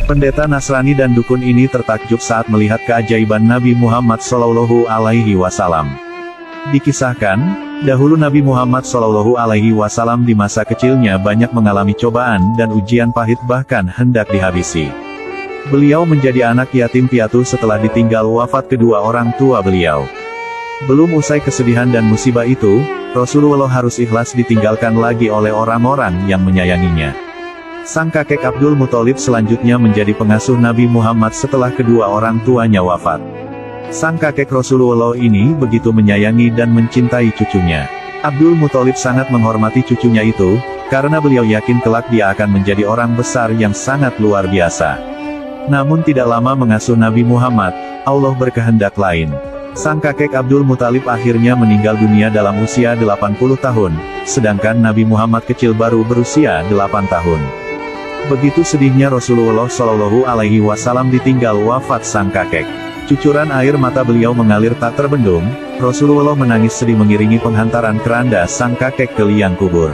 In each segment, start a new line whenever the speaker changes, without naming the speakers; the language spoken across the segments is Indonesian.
Pendeta Nasrani dan dukun ini tertakjub saat melihat keajaiban Nabi Muhammad SAW. Dikisahkan, dahulu Nabi Muhammad SAW di masa kecilnya banyak mengalami cobaan dan ujian pahit bahkan hendak dihabisi. Beliau menjadi anak yatim piatu setelah ditinggal wafat kedua orang tua beliau. Belum usai kesedihan dan musibah itu, Rasulullah harus ikhlas ditinggalkan lagi oleh orang-orang yang menyayanginya. Sang kakek Abdul Muthalib selanjutnya menjadi pengasuh Nabi Muhammad setelah kedua orang tuanya wafat. Sang kakek Rasulullah ini begitu menyayangi dan mencintai cucunya. Abdul Muthalib sangat menghormati cucunya itu, karena beliau yakin kelak dia akan menjadi orang besar yang sangat luar biasa. Namun tidak lama mengasuh Nabi Muhammad, Allah berkehendak lain. Sang kakek Abdul Muthalib akhirnya meninggal dunia dalam usia 80 tahun, sedangkan Nabi Muhammad kecil baru berusia 8 tahun. Begitu sedihnya Rasulullah SAW ditinggal wafat sang kakek. Cucuran air mata beliau mengalir tak terbendung, Rasulullah menangis sedih mengiringi penghantaran keranda sang kakek ke liang kubur.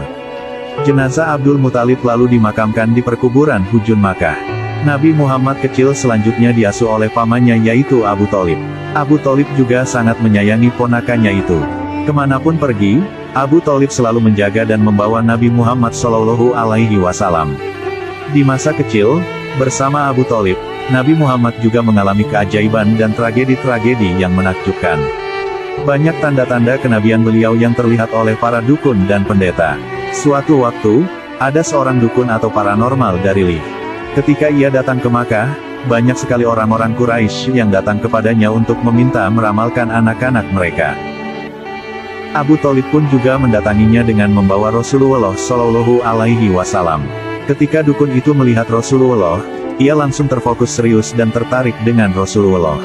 Jenazah Abdul Muthalib lalu dimakamkan di perkuburan Hujun Makkah. Nabi Muhammad kecil selanjutnya diasuh oleh pamannya yaitu Abu Thalib. Abu Thalib juga sangat menyayangi ponakannya itu. Kemanapun pergi, Abu Thalib selalu menjaga dan membawa Nabi Muhammad SAW. Di masa kecil, bersama Abu Thalib, Nabi Muhammad juga mengalami keajaiban dan tragedi-tragedi yang menakjubkan. Banyak tanda-tanda kenabian beliau yang terlihat oleh para dukun dan pendeta. Suatu waktu, ada seorang dukun atau paranormal dari Lih. Ketika ia datang ke Makkah, banyak sekali orang-orang Quraisy yang datang kepadanya untuk meminta meramalkan anak-anak mereka. Abu Thalib pun juga mendatanginya dengan membawa Rasulullah SAW. Ketika dukun itu melihat Rasulullah, ia langsung terfokus serius dan tertarik dengan Rasulullah.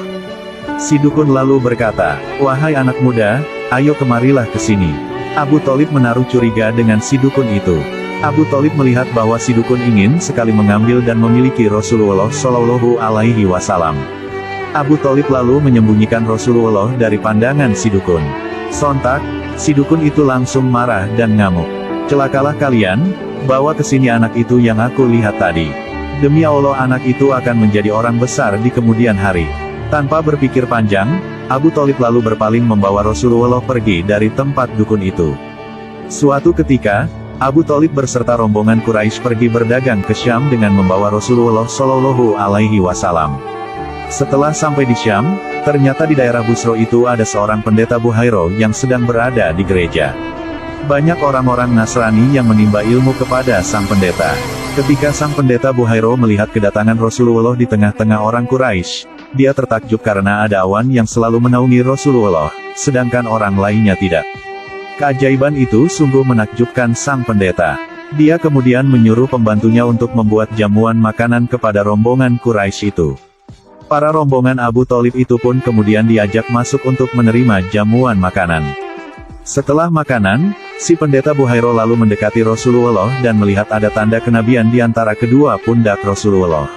Si dukun lalu berkata, "Wahai anak muda, ayo kemarilah ke sini." Abu Thalib menaruh curiga dengan si dukun itu. Abu Thalib melihat bahwa si dukun ingin sekali mengambil dan memiliki Rasulullah SAW. Abu Thalib lalu menyembunyikan Rasulullah dari pandangan si dukun. Sontak, si dukun itu langsung marah dan ngamuk. "Celakalah kalian, bawa ke sini anak itu yang aku lihat tadi. Demi Allah anak itu akan menjadi orang besar di kemudian hari." Tanpa berpikir panjang, Abu Thalib lalu berpaling membawa Rasulullah pergi dari tempat dukun itu. Suatu ketika, Abu Thalib berserta rombongan Quraisy pergi berdagang ke Syam dengan membawa Rasulullah SAW. Setelah sampai di Syam, ternyata di daerah Busro itu ada seorang pendeta Buhairo yang sedang berada di gereja. Banyak orang-orang Nasrani yang menimba ilmu kepada sang pendeta. Ketika sang pendeta Buhairo melihat kedatangan Rasulullah di tengah-tengah orang Quraisy, dia tertakjub karena ada awan yang selalu menaungi Rasulullah, sedangkan orang lainnya tidak. Keajaiban itu sungguh menakjubkan sang pendeta. Dia kemudian menyuruh pembantunya untuk membuat jamuan makanan kepada rombongan Quraisy itu. Para rombongan Abu Thalib itu pun kemudian diajak masuk untuk menerima jamuan makanan. Setelah makanan, si pendeta Buhairo lalu mendekati Rasulullah dan melihat ada tanda kenabian di antara kedua pundak Rasulullah.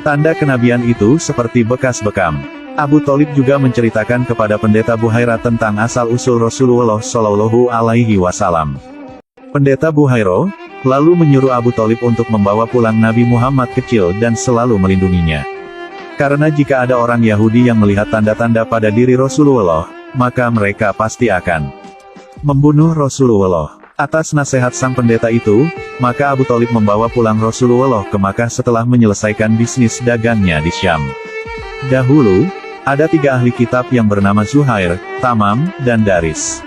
Tanda kenabian itu seperti bekas bekam. Abu Thalib juga menceritakan kepada pendeta Buhaira tentang asal-usul Rasulullah SAW. Pendeta Buhairo lalu menyuruh Abu Thalib untuk membawa pulang Nabi Muhammad kecil dan selalu melindunginya. Karena jika ada orang Yahudi yang melihat tanda-tanda pada diri Rasulullah, maka mereka pasti akan membunuh Rasulullah. Atas nasihat sang pendeta itu, maka Abu Thalib membawa pulang Rasulullah ke Makkah setelah menyelesaikan bisnis dagangnya di Syam. Dahulu, ada 3 ahli kitab yang bernama Zuhair, Tamam, dan Daris.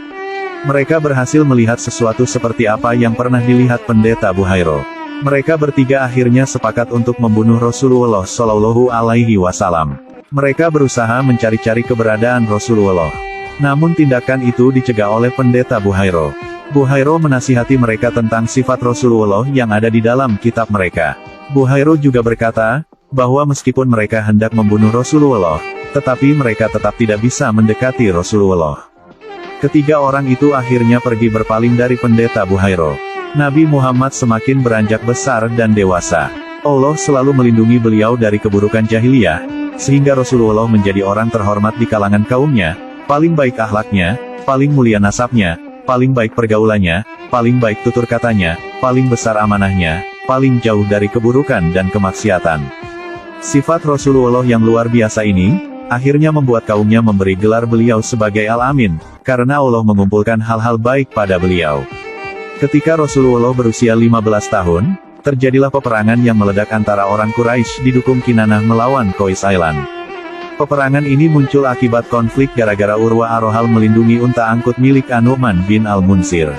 Mereka berhasil melihat sesuatu seperti apa yang pernah dilihat pendeta Buhairo. Mereka bertiga akhirnya sepakat untuk membunuh Rasulullah SAW. Mereka berusaha mencari-cari keberadaan Rasulullah. Namun tindakan itu dicegah oleh pendeta Buhairo. Buhairo menasihati mereka tentang sifat Rasulullah yang ada di dalam kitab mereka. Buhairo juga berkata, bahwa meskipun mereka hendak membunuh Rasulullah, tetapi mereka tetap tidak bisa mendekati Rasulullah. Ketiga orang itu akhirnya pergi berpaling dari pendeta Buhairo. Nabi Muhammad semakin beranjak besar dan dewasa. Allah selalu melindungi beliau dari keburukan jahiliyah, sehingga Rasulullah menjadi orang terhormat di kalangan kaumnya, paling baik akhlaknya, paling mulia nasabnya, paling baik pergaulannya, paling baik tutur katanya, paling besar amanahnya, paling jauh dari keburukan dan kemaksiatan. Sifat Rasulullah yang luar biasa ini, akhirnya membuat kaumnya memberi gelar beliau sebagai Al-Amin, karena Allah mengumpulkan hal-hal baik pada beliau. Ketika Rasulullah berusia 15 tahun, terjadilah peperangan yang meledak antara orang Quraisy di Dukung Kinanah melawan Qais Ailan. Peperangan ini muncul akibat konflik gara-gara Urwa Ar-Rohal melindungi unta angkut milik An-Nu'man bin Al-Munsir.